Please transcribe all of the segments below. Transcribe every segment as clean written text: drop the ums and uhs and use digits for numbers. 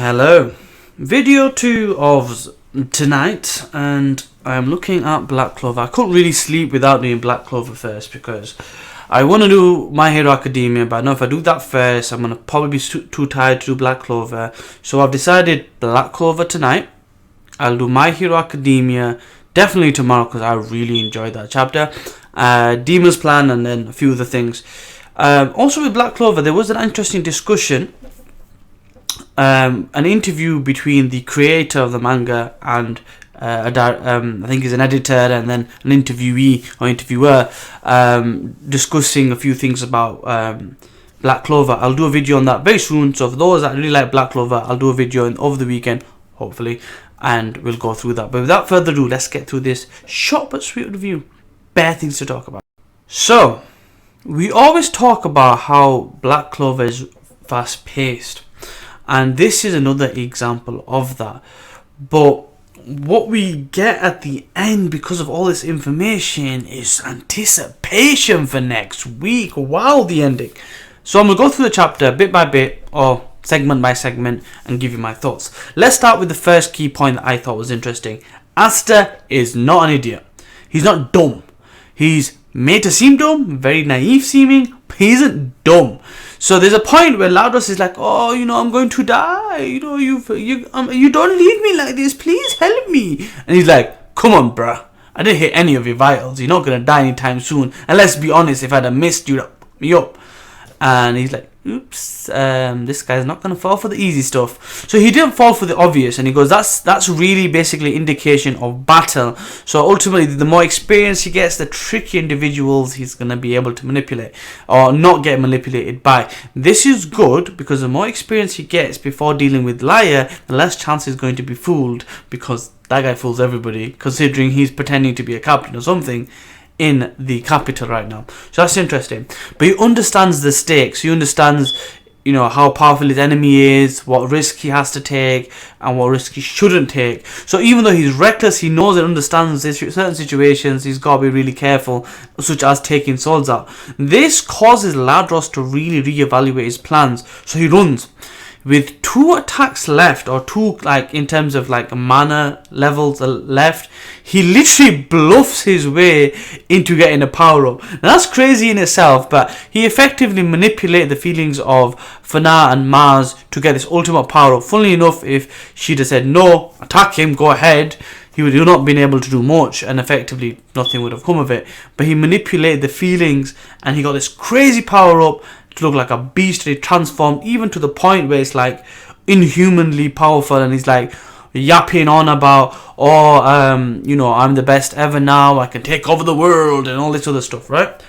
Hello, video 2 of tonight, and I'm looking at Black Clover. I couldn't really sleep without doing Black Clover first because I want to do My Hero Academia, but I know if I do that first I'm going to probably be too tired to do Black Clover. So I've decided Black Clover tonight. I'll do My Hero Academia definitely tomorrow because I really enjoyed that chapter. Demon's Plan and then a few other things. Also with Black Clover there was an interesting discussion. An interview between the creator of the manga and I think he's an editor and then an interviewee or interviewer discussing a few things about Black Clover. I'll do a video on that very soon, so for those that really like Black Clover, I'll do a video over the weekend, hopefully, and we'll go through that. But without further ado, let's get through this short but sweet review. Bare things to talk about. So, we always talk about how Black Clover is fast paced, and this is another example of that. But what we get at the end, because of all this information, is anticipation for next week. Wow, the ending. So I'm going to go through the chapter bit by bit or segment by segment and give you my thoughts. Let's start with the first key point that I thought was interesting. Asta is not an idiot. He's not dumb. He's made to seem dumb, very naive seeming, but he isn't dumb. So there's a point where Ladros is like, oh, I'm going to die. You don't leave me like this. Please help me. And he's like, come on, bruh. I didn't hit any of your vitals. You're not going to die anytime soon. And let's be honest, if I'd have missed you, me up. And he's like, oops, this guy's not going to fall for the easy stuff. So he didn't fall for the obvious. And he goes, that's really basically indication of battle. So ultimately, the more experience he gets, the trickier individuals he's going to be able to manipulate or not get manipulated by. This is good because the more experience he gets before dealing with Liar, the less chance he's going to be fooled, because that guy fools everybody, considering he's pretending to be a captain or something in the capital right now. So that's interesting. But he understands the stakes. He understands, how powerful his enemy is, what risk he has to take, and what risk he shouldn't take. So even though he's reckless, he knows and understands this, certain situations he's got to be really careful, such as taking swords out. This causes Ladros to really reevaluate his plans. So he runs. With 2 attacks left, or 2 in terms of mana levels left, he literally bluffs his way into getting a power up. Now that's crazy in itself, but he effectively manipulated the feelings of Fana and Mars to get this ultimate power up. Funnily enough, if she'd have said no, attack him, go ahead, he would have not been able to do much, and effectively nothing would have come of it. But he manipulated the feelings, and he got this crazy power up to look like a beast. And he transformed even to the point where it's inhumanly powerful, and he's yapping on about, I'm the best ever now, I can take over the world and all this other stuff, right?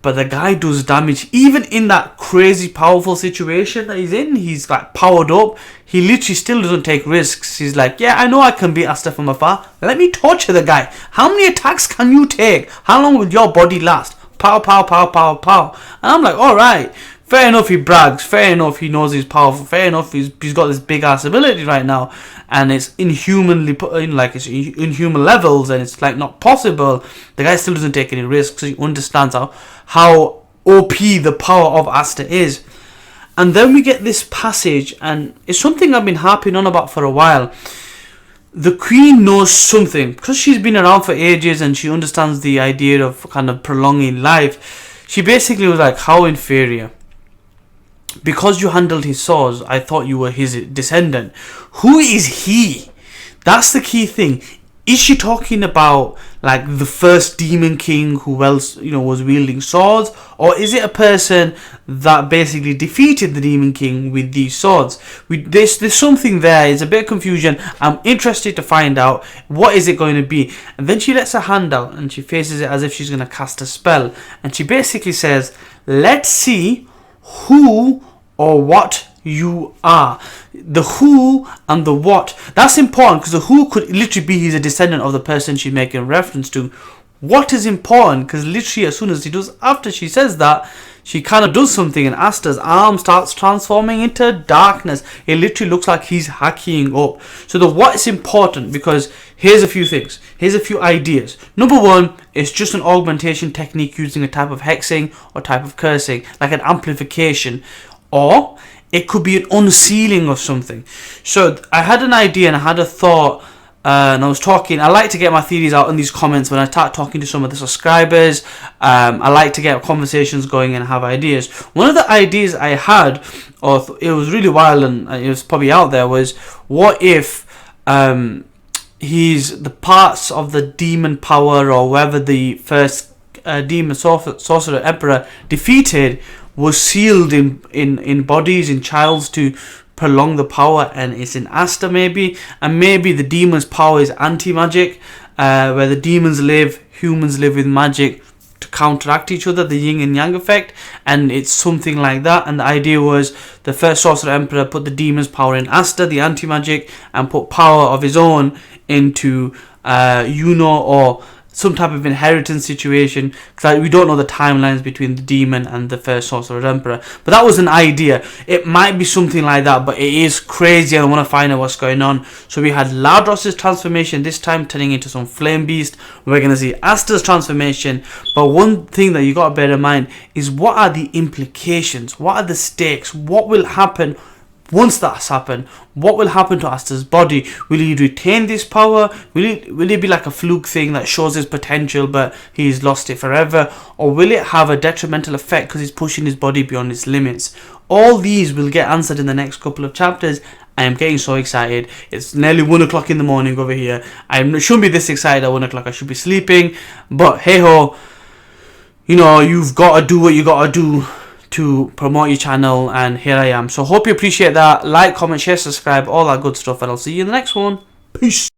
But the guy does damage even in that crazy powerful situation that he's in. He's powered up. He literally still doesn't take risks. He's yeah, I know I can beat Asta from afar. Let me torture the guy. How many attacks can you take? How long will your body last? Pow, pow, pow, pow, pow. And I'm alright. Fair enough, he brags. Fair enough, he knows he's powerful. Fair enough, he's got this big ass ability right now, and it's inhumanly it's inhuman levels, and it's not possible. The guy still doesn't take any risks. So he understands how OP the power of Asta is. And then we get this passage, and it's something I've been harping on about for a while. The Queen knows something because she's been around for ages, and she understands the idea of kind of prolonging life. She basically was how inferior. Because you handled his swords, I thought you were his descendant. Who is he? That's the key thing. Is she talking about the first demon king who was wielding swords, or is it a person that basically defeated the demon king with these swords? There's something there. It's a bit of confusion. I'm interested to find out what is it going to be. And then she lets her hand out and she faces it as if she's going to cast a spell, and she basically says, let's see who or what you are. The who and the what, that's important, because the who could literally be he's a descendant of the person she's making reference to. What is important, because literally as soon as after she says that, she kind of does something, and Asta's arm starts transforming into darkness. It literally looks like he's hacking up. So the what is important, because here's a few things. Here's a few ideas. Number one, it's just an augmentation technique using a type of hexing or type of cursing, like an amplification. Or it could be an unsealing of something. So I had an idea and I had a thought, and I was talking. I like to get my theories out in these comments when I start talking to some of the subscribers. I like to get conversations going and have ideas. One of the ideas I had, or it was really wild and it was probably out there, was what if he's the parts of the demon power, or whether the first demon sorcerer emperor defeated was sealed in bodies, in childs, to prolong the power, and it's in Asta maybe, and maybe the demon's power is anti-magic, where the demons live, humans live with magic to counteract each other, the yin and yang effect, and it's something like that. And the idea was the first sorcerer emperor put the demon's power in Asta, the anti-magic, and put power of his own into Yuno, or some type of inheritance situation, because we don't know the timelines between the demon and the first sorcerer emperor. But that was an idea. It might be something like that, but it is crazy and I want to find out what's going on. So we had Ladros' transformation, this time turning into some flame beast. We're going to see Asta's transformation. But one thing that you got to bear in mind is, what are the implications? What are the stakes? What will happen once that's happened? What will happen to Asta's body? Will he retain this power? Will it be like a fluke thing that shows his potential but he's lost it forever? Or will it have a detrimental effect because he's pushing his body beyond its limits? All these will get answered in the next couple of chapters. I am getting so excited. It's nearly 1 o'clock in the morning over here. I shouldn't be this excited at 1 o'clock. I should be sleeping. But hey ho, you know, you've got to do what you got to do to promote your channel, and here I am. So hope you appreciate that. Like, comment, share, subscribe, all that good stuff, and I'll see you in the next one. Peace.